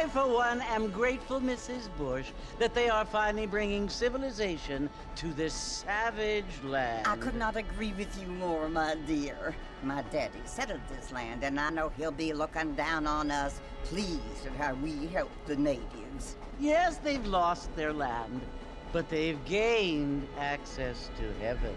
I, for one, am grateful, Mrs. Bush, that they are finally bringing civilization to this savage land. I could not agree with you more, my dear. My daddy settled this land, and I know he'll be looking down on us, pleased at how we help the natives. Yes, they've lost their land, but they've gained access to heaven.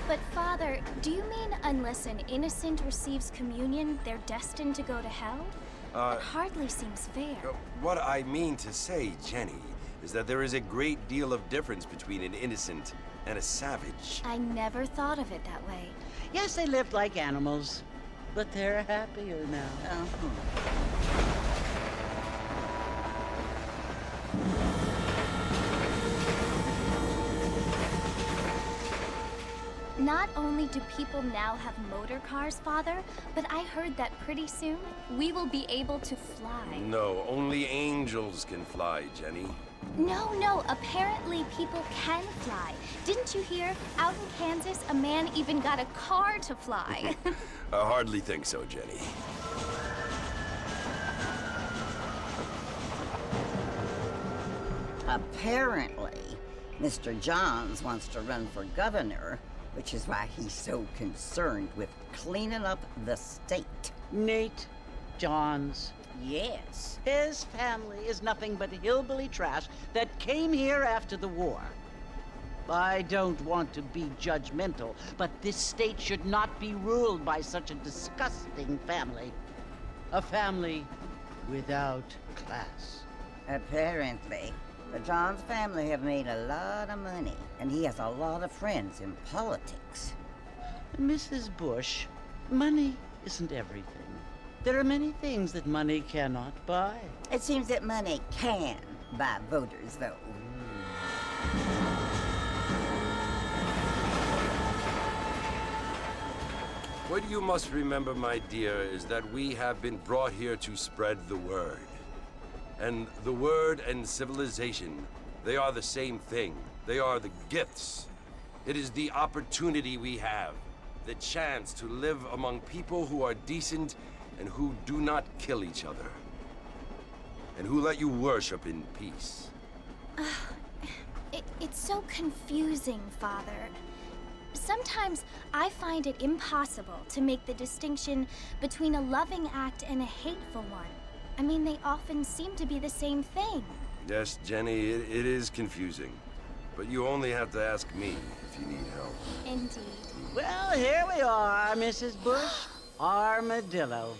But Father, do you mean unless an innocent receives communion, they're destined to go to hell? That hardly seems fair. What I mean to say, Jenny, is that there is a great deal of difference between an innocent and a savage. I never thought of it that way. Yes, they lived like animals, but they're happier now. Not only do people now have motor cars, Father, but I heard that pretty soon we will be able to fly. No, only angels can fly, Jenny. No, apparently people can fly. Didn't you hear? Out in Kansas, a man even got a car to fly. I hardly think so, Jenny. Apparently, Mr. Johns wants to run for governor, which is why he's so concerned with cleaning up the state. Nate Johns. Yes. His family is nothing but hillbilly trash that came here after the war. I don't want to be judgmental, but this state should not be ruled by such a disgusting family. A family without class. Apparently. The Johns family have made a lot of money, and he has a lot of friends in politics. Mrs. Bush, money isn't everything. There are many things that money cannot buy. It seems that money can buy voters, though. What you must remember, my dear, is that we have been brought here to spread the word. And the word and civilization, they are the same thing. They are the gifts. It is the opportunity we have, the chance to live among people who are decent and who do not kill each other, and who let you worship in peace. It's so confusing, Father. Sometimes I find it impossible to make the distinction between a loving act and a hateful one. I mean, they often seem to be the same thing. Yes, Jenny, it is confusing. But you only have to ask me if you need help. Indeed. Well, here we are, Mrs. Bush. Armadillo.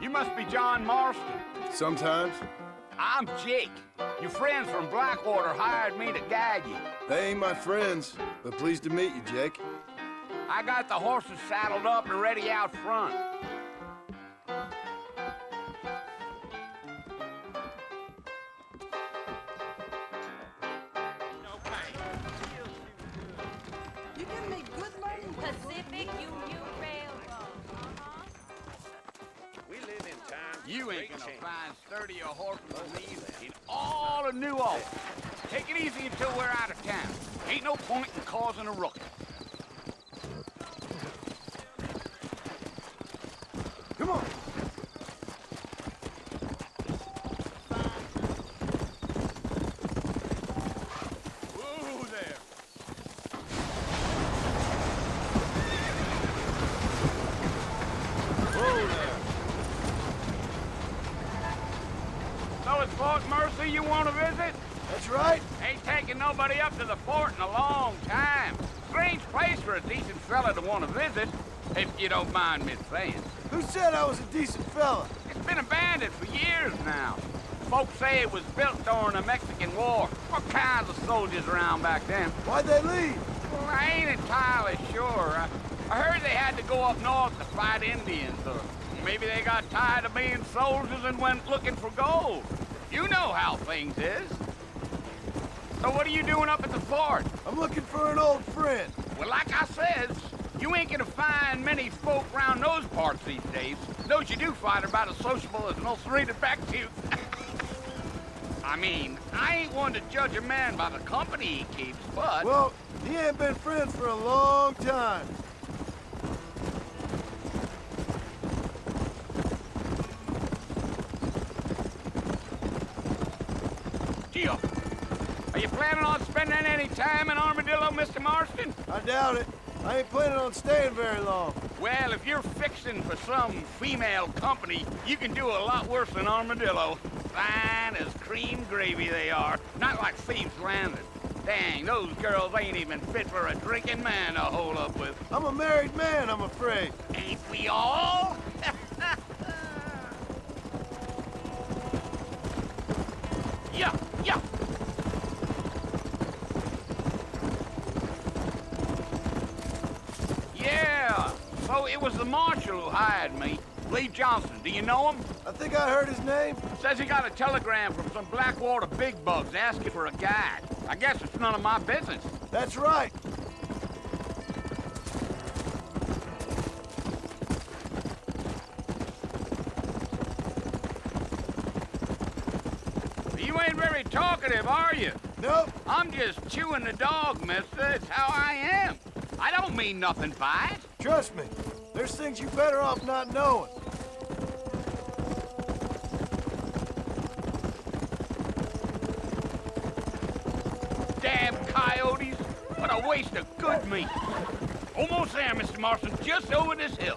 You must be John Marston. Sometimes. I'm Jake. Your friends from Blackwater hired me to guide you. They ain't my friends, but pleased to meet you, Jake. I got the horses saddled up and ready out front. You give me good money. Pacific Union Railroad. We live in times. You ain't gonna find sturdier horses than these in all of New Orleans. Take it easy until we're out of town. Ain't no point in causing a ruckus. Come on. Whoa there. Whoa there. So it's Fort Mercy you want to visit? That's right? Ain't taken nobody up to the fort in a long time. Strange place for a decent fella to want to visit, if you don't mind me saying. Who said I was a decent fella? It's been abandoned for years now. Folks say it was built during the Mexican War. All kinds of soldiers around back then. Why'd they leave? Well, I ain't entirely sure. I heard they had to go up north to fight Indians, or maybe they got tired of being soldiers and went looking for gold. You know how things is. So what are you doing up at the fort? I'm looking for an old friend. Well, like I says, you ain't gonna find many folk around those parts these days. Those you do find are about as sociable as an ulcerated back tooth. I mean, I ain't one to judge a man by the company he keeps, but... Well, he ain't been friends for a long time. Gio, are you planning on spending any time in Armadillo, Mr. Marston? I doubt it. I ain't planning on staying very long. Well, if you're fixing for some female company, you can do a lot worse than Armadillo. Fine as cream gravy they are. Not like Thieves Landing. Dang, those girls ain't even fit for a drinking man to hold up with. I'm a married man, I'm afraid. Ain't we all? Yeah, yeah. Yeah, so it was the marshal who hired me. Lee Johnson, do you know him? I think I heard his name. Says he got a telegram from some Blackwater big bugs asking for a guide. I guess it's none of my business. That's right. You ain't very talkative, are you? Nope. I'm just chewing the dog, mister. It's how I am. I don't mean nothing by it. Trust me. There's things you better off not knowing. Damn coyotes. What a waste of good meat. Almost there, Mr. Marston. Just over this hill.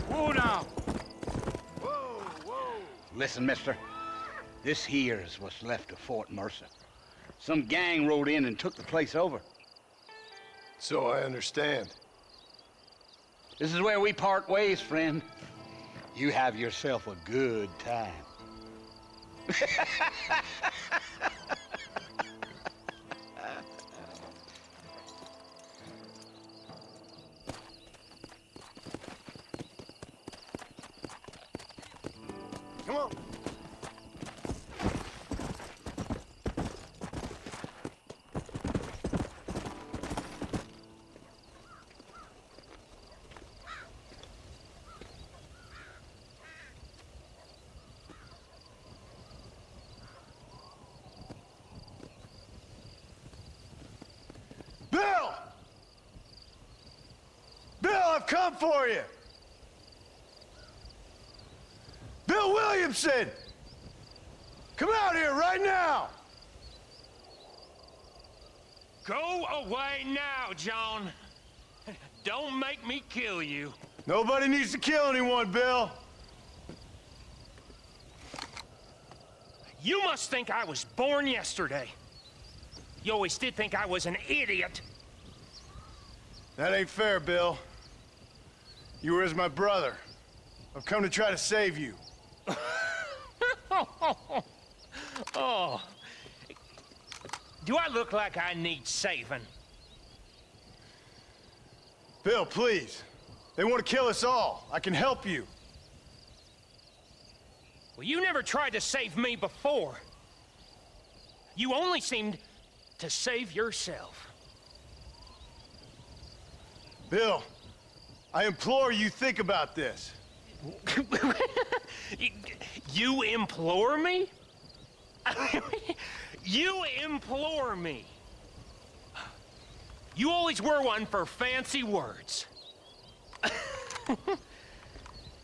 Whoa now. Whoa, whoa. Listen, mister. This here is what's left of Fort Mercer. Some gang rode in and took the place over. So I understand. This is where we part ways, friend. You have yourself a good time. Come on. Bill! Bill, I've come for you! Bill Williamson! Come out here right now! Go away now, John. Don't make me kill you. Nobody needs to kill anyone, Bill. You must think I was born yesterday. You always did think I was an idiot. That ain't fair, Bill. You were as my brother. I've come to try to save you. Oh. Do I look like I need saving? Bill, please. They want to kill us all. I can help you. Well, you never tried to save me before. You only seemed to save yourself. Bill, I implore you think about this. You implore me? You implore me. You always were one for fancy words.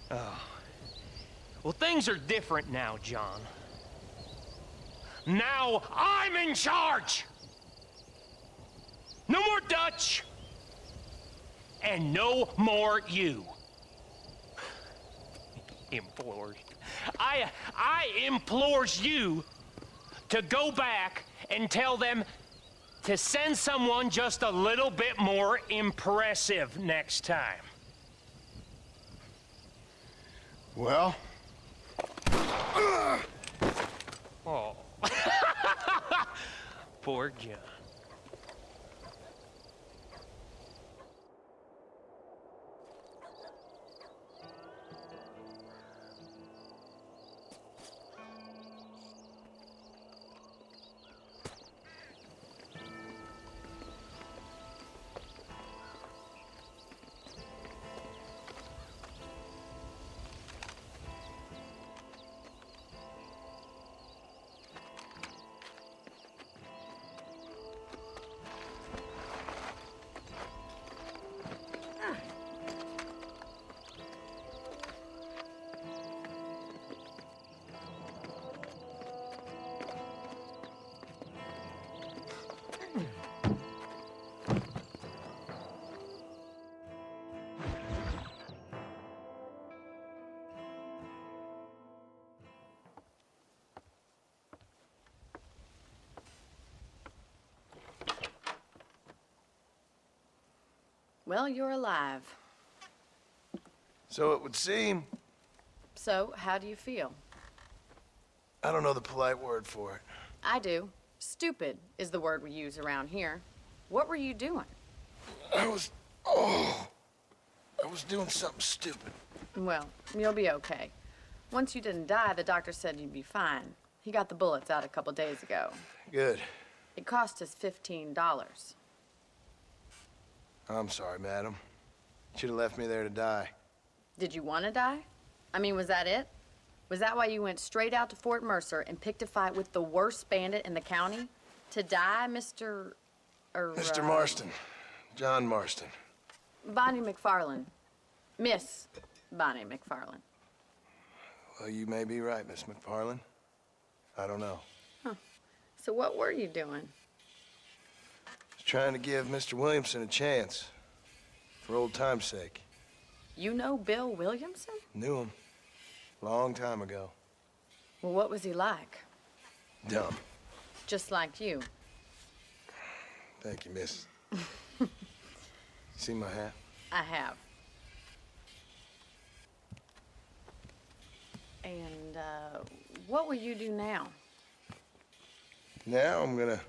Oh. Well, things are different now, John. Now I'm in charge! No more Dutch! and no more you. Implores. I implores you to go back and tell them to send someone just a little bit more impressive next time. Well? Oh. Poor John. Well, you're alive. So it would seem. So, how do you feel? I don't know the polite word for it. I do. Stupid is the word we use around here. What were you doing? I was doing something stupid. Well, you'll be okay. Once you didn't die, the doctor said you'd be fine. He got the bullets out a couple days ago. Good. It cost us $15. I'm sorry, madam. Should have left me there to die. Did you want to die? I mean, was that it? Was that why you went straight out to Fort Mercer and picked a fight with the worst bandit in the county? To die, Mr. Mr. Marston. John Marston. Bonnie McFarland. Miss Bonnie McFarland. Well, you may be right, Miss McFarland. I don't know. So what were you doing? Just trying to give Mr. Williamson a chance. For old time's sake. You know Bill Williamson? Knew him. Long time ago. Well, what was he like? Dumb. Just like you. Thank you, miss. See my hat? I have. And, what will you do now? Now I'm gonna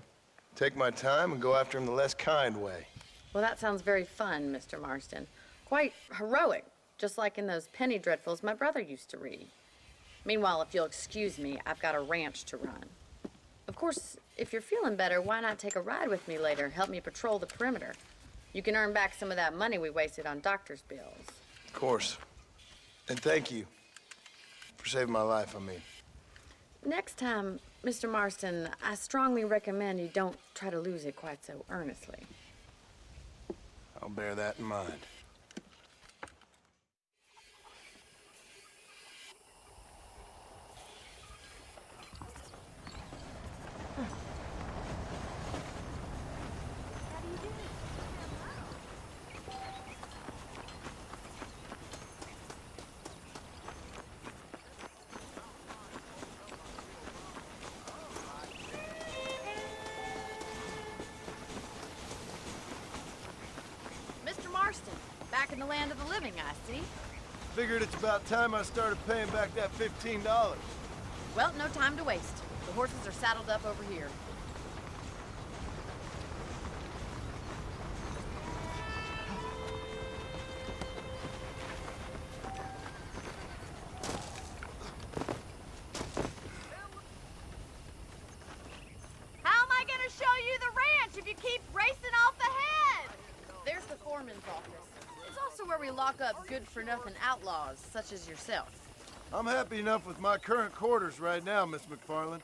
take my time and go after him the less kind way. Well, that sounds very fun, Mr. Marston. Quite heroic, just like in those penny dreadfuls my brother used to read. Meanwhile, if you'll excuse me, I've got a ranch to run. Of course, if you're feeling better, why not take a ride with me later? Help me patrol the perimeter. You can earn back some of that money we wasted on doctor's bills. Of course. And thank you for saving my life, I mean. Next time, Mr. Marston, I strongly recommend you don't try to lose it quite so earnestly. I'll bear that in mind. Mr. Marston, back in the land of the living, I see. Figured it's about time I started paying back that $15. Well, no time to waste. The horses are saddled up over here. How am I gonna show you the ranch if you keep racing off ahead? There's the foreman's office. It's also where we lock up good-for-nothing outlaws, such as yourself. I'm happy enough with my current quarters right now, Miss McFarland.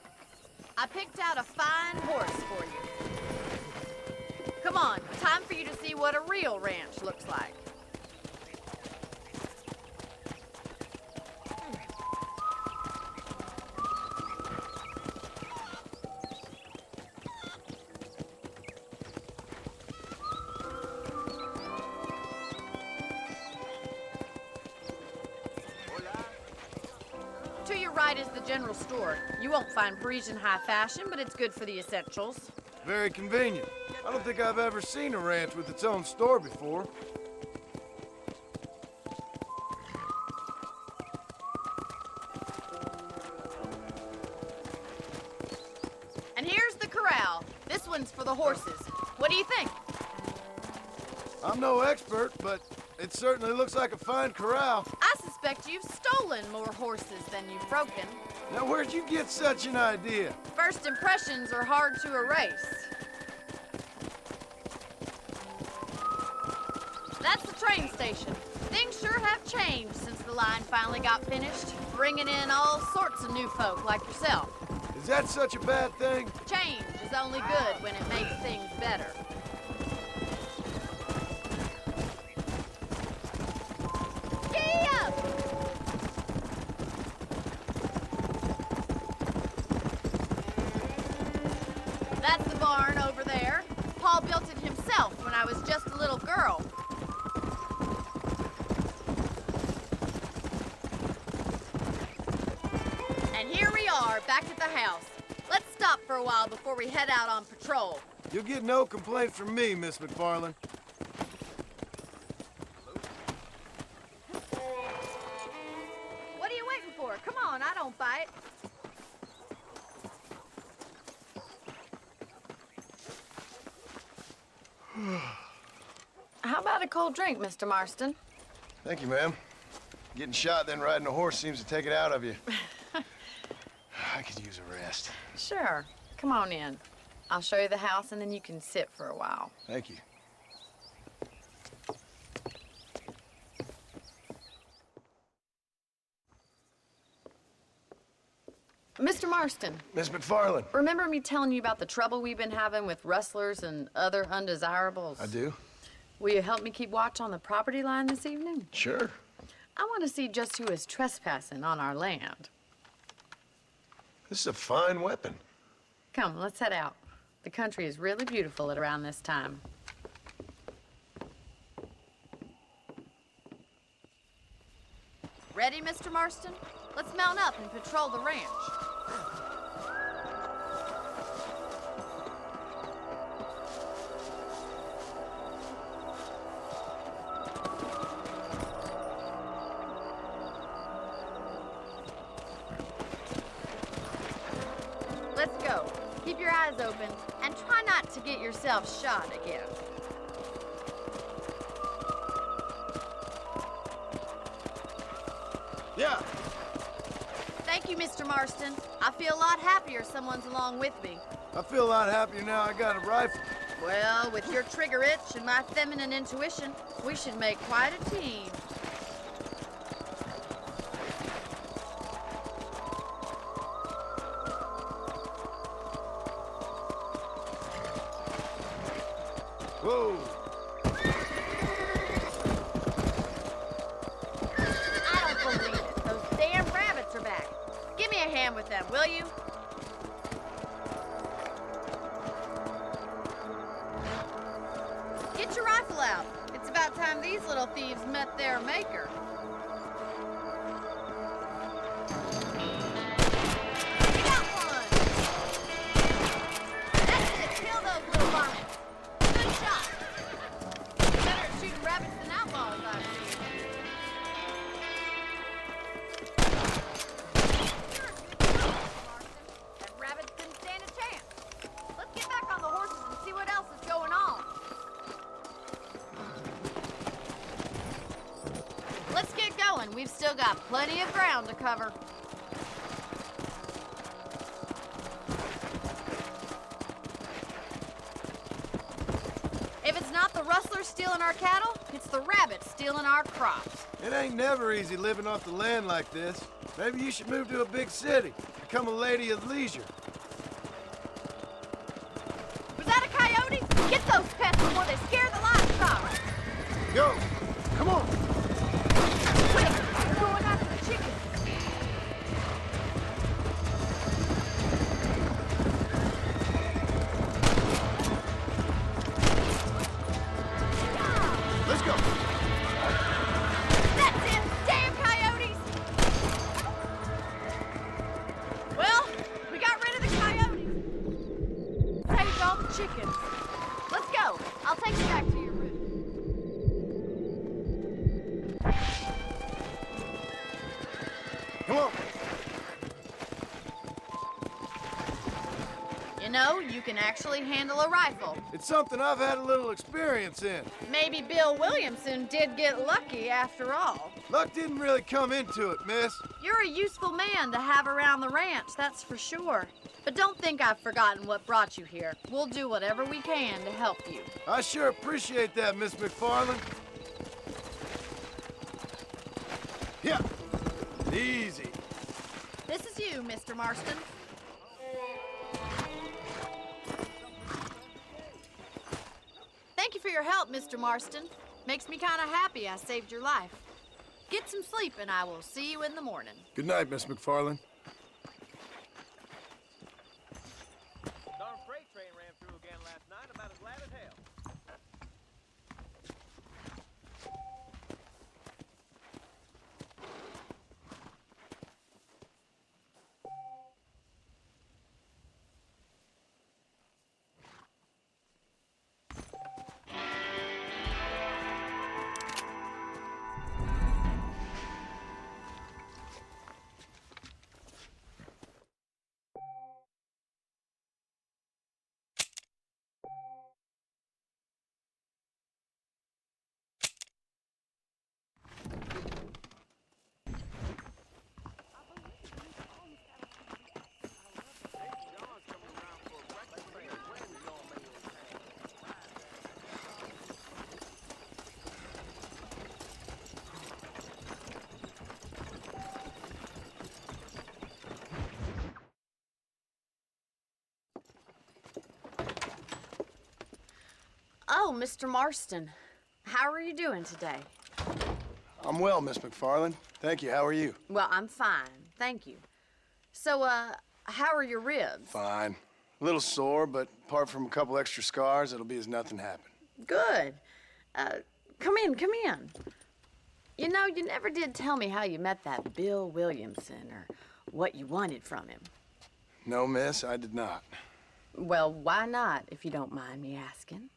I picked out a fine horse for you. Come on, time for you to see what a real ranch looks like. right is the general store. You won't find Parisian high fashion, but it's good for the essentials. Very convenient. I don't think I've ever seen a ranch with its own store before. And here's the corral. This one's for the horses. What do you think? I'm no expert, but it certainly looks like a fine corral. I suspect you've stolen more horses than you've broken. Now, where'd you get such an idea? First impressions are hard to erase. That's the train station. Things sure have changed since the line finally got finished, bringing in all sorts of new folk like yourself. Is that such a bad thing? Change is only good when it makes things better. Giddy up! That's the barn over there. Paul built it himself when I was just a little girl. And here we are, back at the house. Let's stop for a while before we head out on patrol. You'll get no complaints from me, Miss McFarland. What are you waiting for? Come on, I don't bite. How about a cold drink, Mr. Marston? Thank you, ma'am. Getting shot, then riding a horse seems to take it out of you. I could use a rest. Sure. Come on in. I'll show you the house, and then you can sit for a while. Thank you. Mr. Marston, Miss McFarland. remember me telling you about the trouble we've been having with rustlers and other undesirables? I do. Will you help me keep watch on the property line this evening? Sure. I want to see just who is trespassing on our land. This is a fine weapon. Come, let's head out. The country is really beautiful at around this time. Ready, Mr. Marston? Let's mount up and patrol the ranch. Let's go. Keep your eyes open and try not to get yourself shot again. Yeah. Thank you, Mr. Marston. I feel a lot happier someone's along with me. I feel a lot happier now I got a rifle. Well, with your trigger itch and my feminine intuition, we should make quite a team. Whoa. I don't believe it. Those damn rabbits are back. Give me a hand with them, will you? Get your rifle out. It's about time these little thieves met their maker. You got one! That's it. Kill those little varmints. Good shot. Better at shooting rabbits than outlaws, I've seen. That rabbits didn't stand a chance. Let's get back on the horses and see what else is going on. Let's get going. We've still got plenty of ground to cover. If it's not the rustlers stealing our cattle, it's the rabbits stealing our crops. It ain't never easy living off the land like this. Maybe you should move to a big city. Become a lady of leisure. Was that a coyote? Get those pests before they scare the livestock. Go. Come on. Quick, we're going after the chickens. Let's go. That's it! Damn coyotes! Come on. You know, you can actually handle a rifle. It's something I've had a little experience in. Maybe Bill Williamson did get lucky after all. Luck didn't really come into it, miss. You're a useful man to have around the ranch, that's for sure. But don't think I've forgotten what brought you here. We'll do whatever we can to help you. I sure appreciate that, Miss McFarland. Yeah. Easy. This is you, Mr. Marston. Thank you for your help, Mr. Marston. Makes me kind of happy I saved your life. Get some sleep, and I will see you in the morning. Good night, Miss McFarland. Darn freight train ran through again last night, about as loud as hell. Oh, Mr. Marston, how are you doing today? I'm well, Miss McFarland. Thank you. How are you? Well, I'm fine, thank you. So, how are your ribs? Fine. A little sore, but apart from a couple extra scars, it'll be as nothing happened. Good. Come in, come in. You know, you never did tell me how you met that Bill Williamson or what you wanted from him. No, miss, I did not. Well, why not, if you don't mind me asking?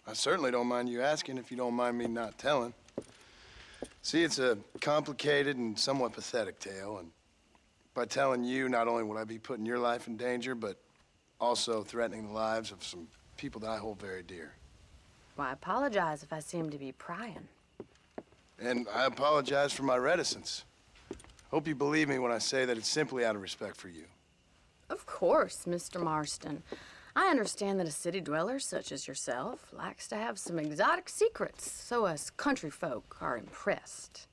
I certainly don't mind you asking if you don't mind me not telling. See, it's a complicated and somewhat pathetic tale, and by telling you, not only would I be putting your life in danger, but also threatening the lives of some people that I hold very dear. Well, I apologize if I seem to be prying. And I apologize for my reticence. Hope you believe me when I say that it's simply out of respect for you. Of course, Mr. Marston. I understand that a city dweller such as yourself likes to have some exotic secrets, so us country folk are impressed.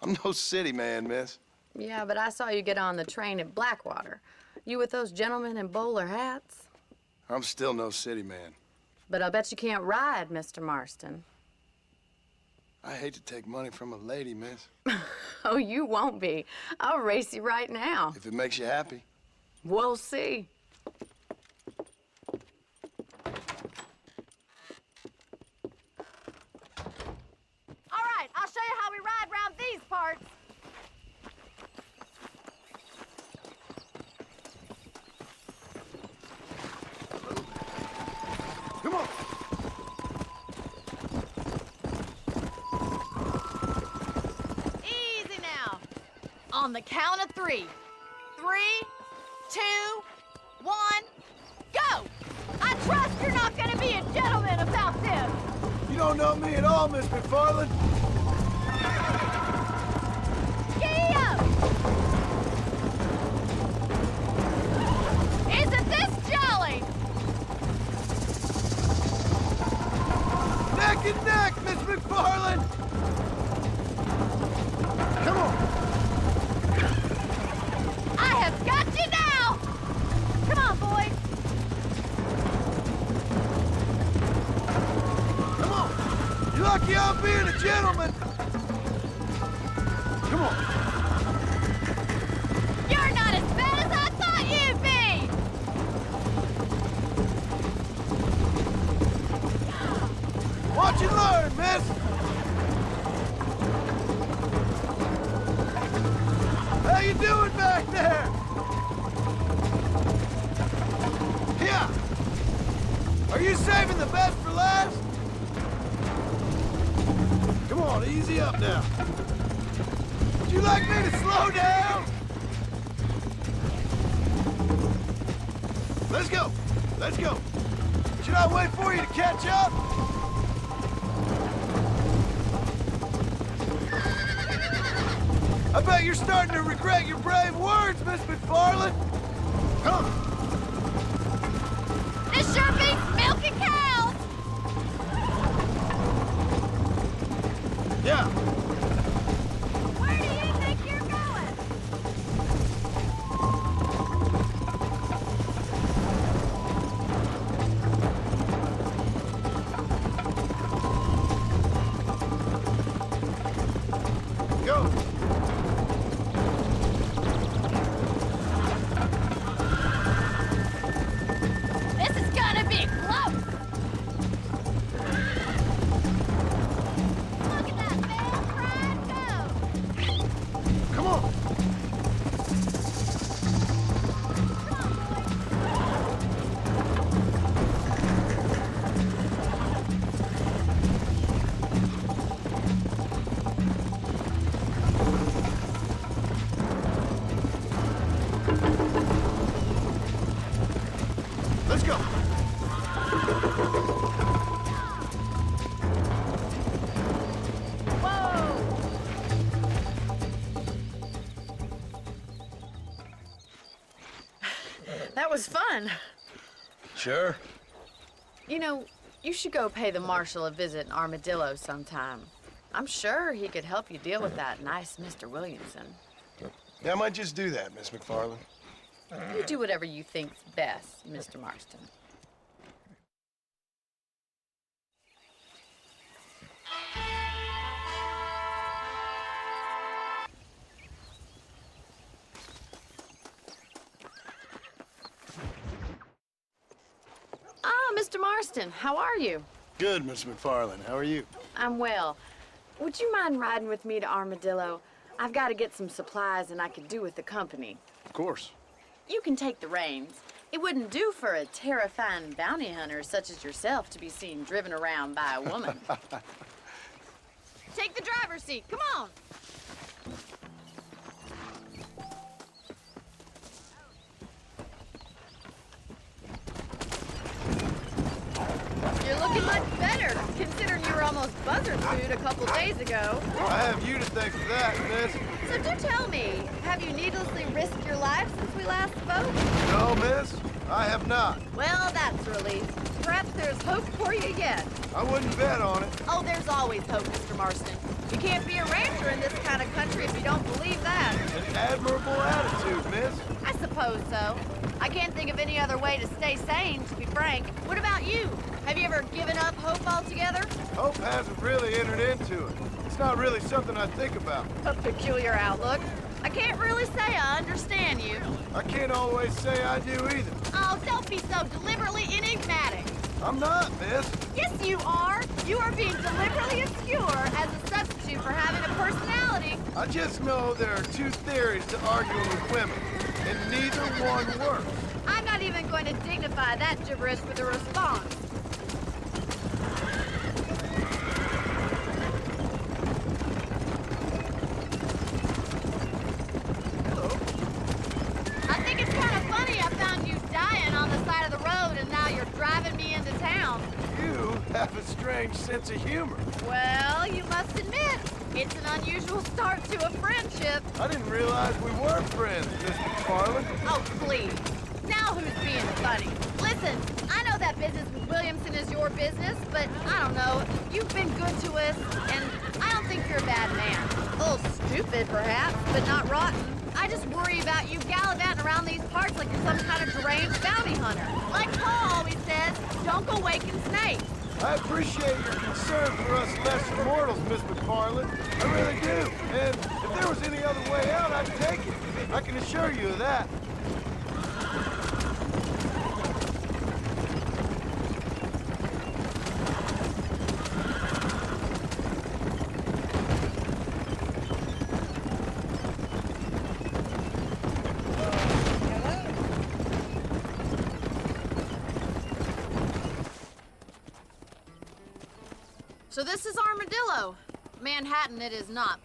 I'm no city man, miss. Yeah, but I saw you get on the train at Blackwater. You with those gentlemen in bowler hats? I'm still no city man. But I'll bet you can't ride, Mr. Marston. I hate to take money from a lady, miss. Oh, you won't be. I'll race you right now. If it makes you happy. We'll see. All right, I'll show you how we ride round these parts. Come on. Easy now. On the count of 3. 3, 2, 1, go! I trust you're not gonna be a gentleman about this. You don't know me at all, Miss McFarland. Giddy up! Isn't this jolly? Neck and neck, Miss McFarland! Come on! I have got you now! Come on, boys. Come on! You're lucky I'm being a gentleman! Come on! You're not as bad as I thought you'd be! Watch and learn, miss! How you doing back there? Yeah! Are you saving the best for last? on, easy up now. Would you like me to slow down? Let's go. Let's go. Should I wait for you to catch up? I bet you're starting to regret your brave words, Miss McFarland. Come. This sure beats milking cows! Yeah. Where do you think you're going? Go. This is gonna be close! Look at that man, pride go! Come on. Let's go. That was fun. Sure. You know, you should go pay the marshal a visit in Armadillo sometime. I'm sure he could help you deal with that nice Mr. Williamson. Yeah, I might just do that, Miss McFarland. You do whatever you think's best, Mr. Marston. Ah, Mr. Marston, how are you? Good, Miss McFarland. How are you? I'm well. Would you mind riding with me to Armadillo? I've got to get some supplies and I could do with the company. Of course. You can take the reins. It wouldn't do for a terrifying bounty hunter such as yourself to be seen driven around by a woman. Take the driver's seat, come on! You're looking much better, considering you were almost buzzard food a couple days ago. I have you to thank for that, miss. So do tell me, have you needlessly risked your life since we last spoke? No, miss. I have not. Well, that's a relief. Perhaps there's hope for you yet. I wouldn't bet on it. Oh, there's always hope, Mr. Marston. You can't be a rancher in this kind of country if you don't believe that. An admirable attitude, miss. I suppose so. I can't think of any other way to stay sane, to be frank. What about you? Have you ever given up hope altogether? Hope hasn't really entered into it. It's not really something I think about. A peculiar outlook. I can't really say I understand you. I can't always say I do either. Oh, don't be so deliberately enigmatic. I'm not, miss. Yes, you are. You are being deliberately obscure as a substitute for having a personality. I just know there are two theories to arguing with women, and neither one works. I'm not even going to dignify that gibberish with a response. I think it's kind of funny I found you dying on the side of the road and now you're driving me into town. You have a strange sense of humor. Well, you must admit, it's an unusual start to a friendship. I didn't realize we were friends, Miss McFarland. Oh, please. Now who's being funny? Listen, I know that business with Williamson is your business, but I don't know. You've been good to us, and I don't think you're a bad man. A little stupid, perhaps, but not rotten. I just worry about you gallivanting around these parts like you're some kind of deranged bounty hunter. Like Paul always says, don't go waking snakes. I appreciate your concern for us lesser mortals, Miss McFarland. I really do. And if there was any other way out, I'd take it. I can assure you of that. So this is Armadillo. Manhattan it is not,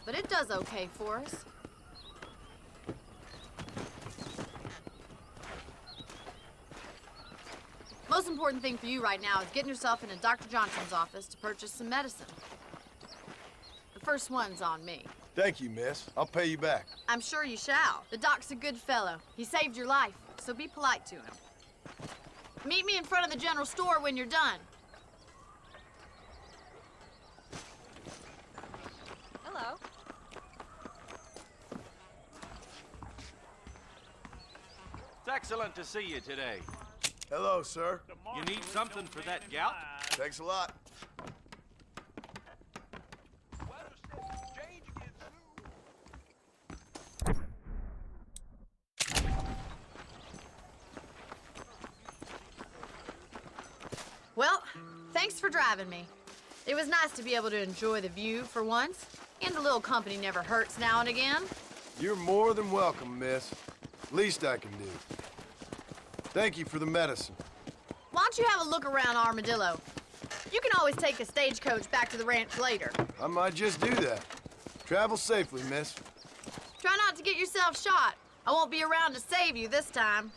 but it does okay for us. Most important thing for you right now is getting yourself into Dr. Johnson's office to purchase some medicine. The first one's on me. Thank you, miss. I'll pay you back. I'm sure you shall. The doc's a good fellow. He saved your life, so be polite to him. Meet me in front of the general store when you're done. Hello. It's excellent to see you today. Hello, sir. You need something for that gout? Thanks a lot. Well, thanks for driving me. It was nice to be able to enjoy the view for once, and a little company never hurts now and again. You're more than welcome, miss. Least I can do. Thank you for the medicine. Why don't you have a look around Armadillo? You can always take a stagecoach back to the ranch later. I might just do that. Travel safely, miss. Try not to get yourself shot. I won't be around to save you this time.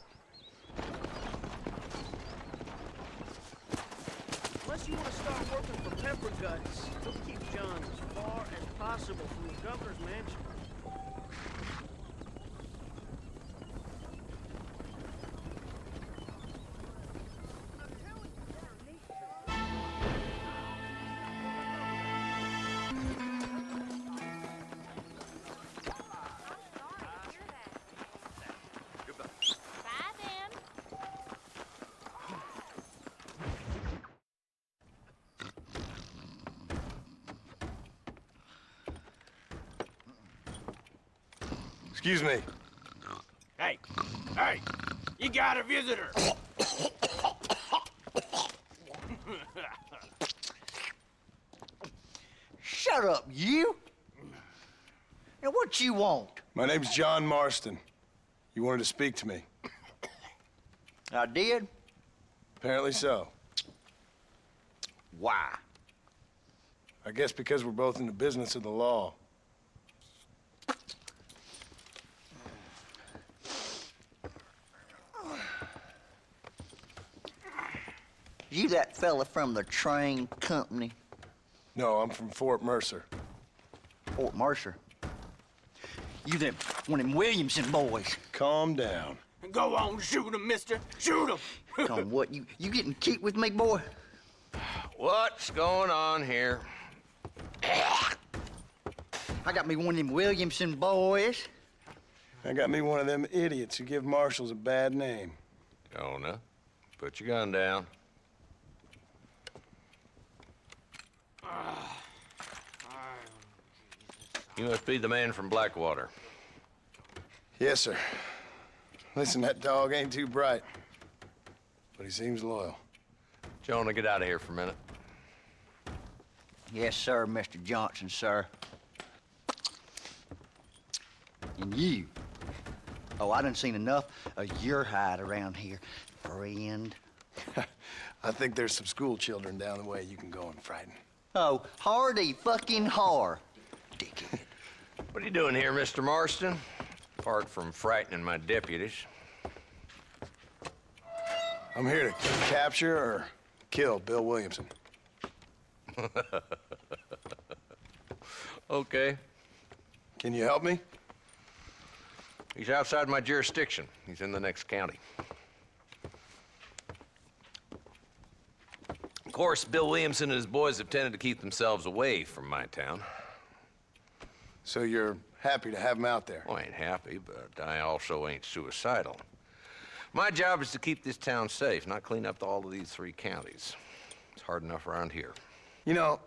Unless you want to start working for Pepper Guts, we'll keep John as far as possible from the governor's mansion. Excuse me. Hey, you got a visitor. Shut up, you! Now, what you want? My name's John Marston. You wanted to speak to me. I did? Apparently so. Why? I guess because we're both in the business of the law. You that fella from the train company? No, I'm from Fort Mercer. Fort Mercer? You them one of them Williamson boys? Calm down. Go on, shoot him, mister. Shoot him. Come on, what, you getting cute with me, boy? What's going on here? I got me one of them Williamson boys. I got me one of them idiots who give marshals a bad name. Jonah, put your gun down. You must be the man from Blackwater. Yes, sir. Listen, that dog ain't too bright, but he seems loyal. Jonah, get out of here for a minute. Yes, sir, Mr. Johnson, sir. And you. Oh, I done seen enough of your hide around here, friend. I think there's some school children down the way you can go and frighten. Oh, hardy fucking har. Dickhead. What are you doing here, Mr. Marston? Apart from frightening my deputies. I'm here to capture or kill Bill Williamson. Okay. Can you help me? He's outside my jurisdiction. He's in the next county. Of course, Bill Williamson and his boys have tended to keep themselves away from my town. So you're happy to have him out there? Well, I ain't happy, but I also ain't suicidal. My job is to keep this town safe, not clean up all of these 3 counties. It's hard enough around here. You know,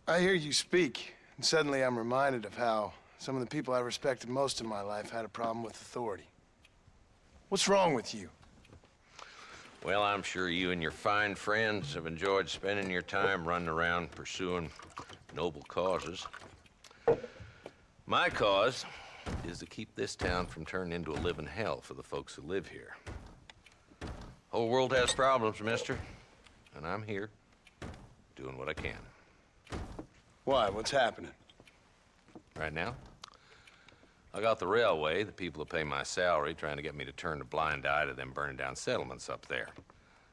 I hear you speak, and suddenly I'm reminded of how some of the people I respected most in my life had a problem with authority. What's wrong with you? Well, I'm sure you and your fine friends have enjoyed spending your time running around pursuing noble causes. My cause is to keep this town from turning into a living hell for the folks who live here. Whole world has problems, mister, and I'm here doing what I can. Why? What's happening? Right now, I got the railway, the people who pay my salary, trying to get me to turn a blind eye to them burning down settlements up there.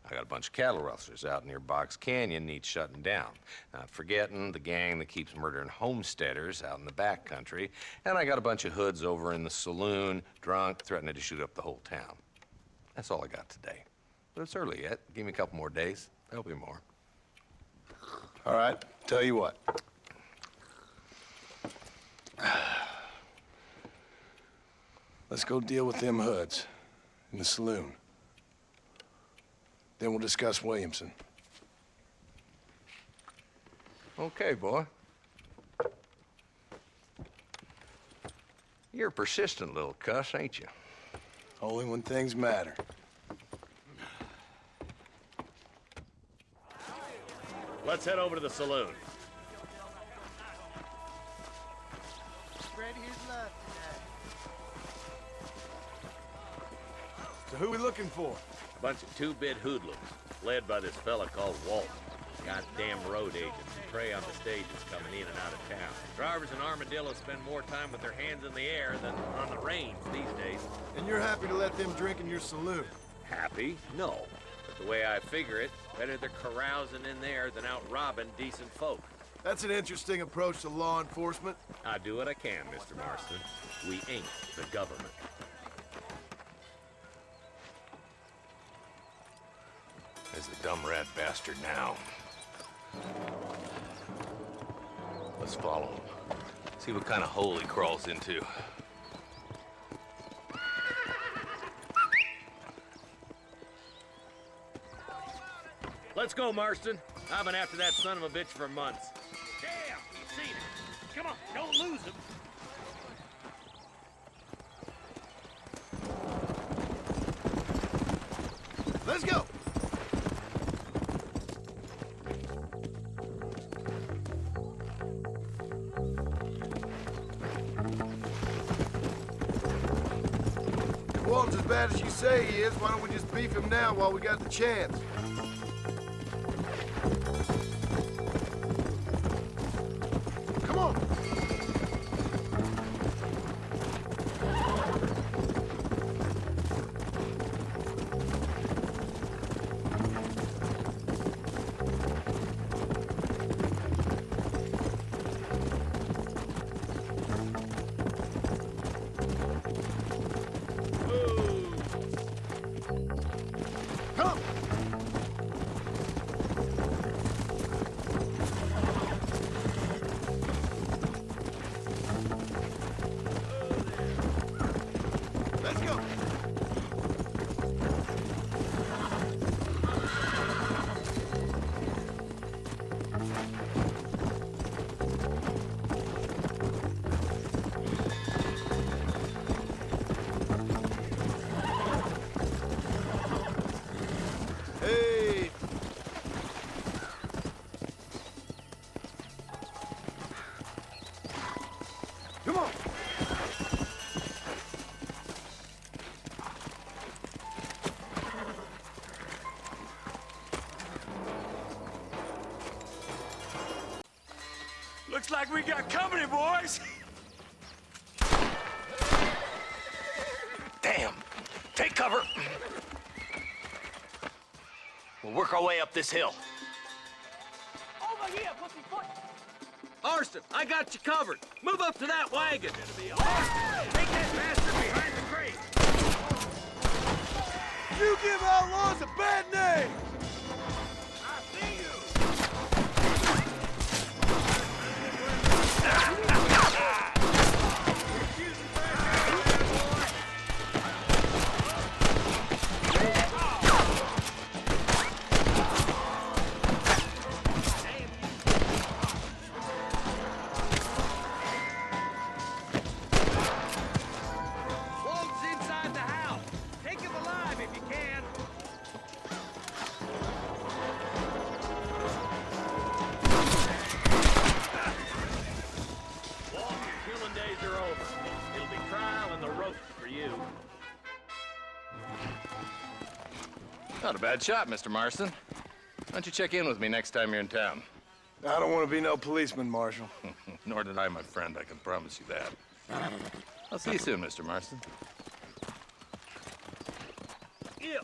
I got a bunch of cattle rustlers out near Box Canyon needs shutting down. Not forgetting the gang that keeps murdering homesteaders out in the back country. And I got a bunch of hoods over in the saloon, drunk, threatening to shoot up the whole town. That's all I got today. But it's early yet. Give me a couple more days. There'll be more. All right, tell you what. Let's go deal with them hoods in the saloon. Then we'll discuss Williamson. Okay, boy. You're a persistent little cuss, ain't you? Only when things matter. Let's head over to the saloon. Spread his love tonight. So who we looking for? A bunch of two-bit hoodlums, led by this fella called Walt. Goddamn road agents who prey on the stages coming in and out of town. Drivers in Armadillo spend more time with their hands in the air than on the reins these days. And you're happy to let them drink in your saloon? Happy? No. But the way I figure it, better they're carousing in there than out robbing decent folk. That's an interesting approach to law enforcement. I do what I can, Mr. Marston. We ain't the government. There's the dumb rat bastard now. Let's follow him. See what kind of hole he crawls into. Let's go, Marston. I've been after that son of a bitch for months. Damn! You seen him. Come on, don't lose him. Let's go! If Walton's as bad as you say he is, why don't we just beef him now while we got the chance? Come on! Come! Let's go! Hey! Come on! Looks like we got company, boys. Damn! Take cover! We'll work our way up this hill. Over here, pussyfoot! Marston, I got you covered. Move up to that wagon. Take that bastard behind the crate. You give outlaws a bad name! I see you. Walton's inside the house. Take him alive if you can. Walton, your killing days are over. It'll be trial and the rope for you. Not a bad shot, Mr. Marston. Why don't you check in with me next time you're in town? I don't want to be no policeman, Marshal. Nor did I, my friend, I can promise you that. I'll see you soon, Mr. Marston. Yeah.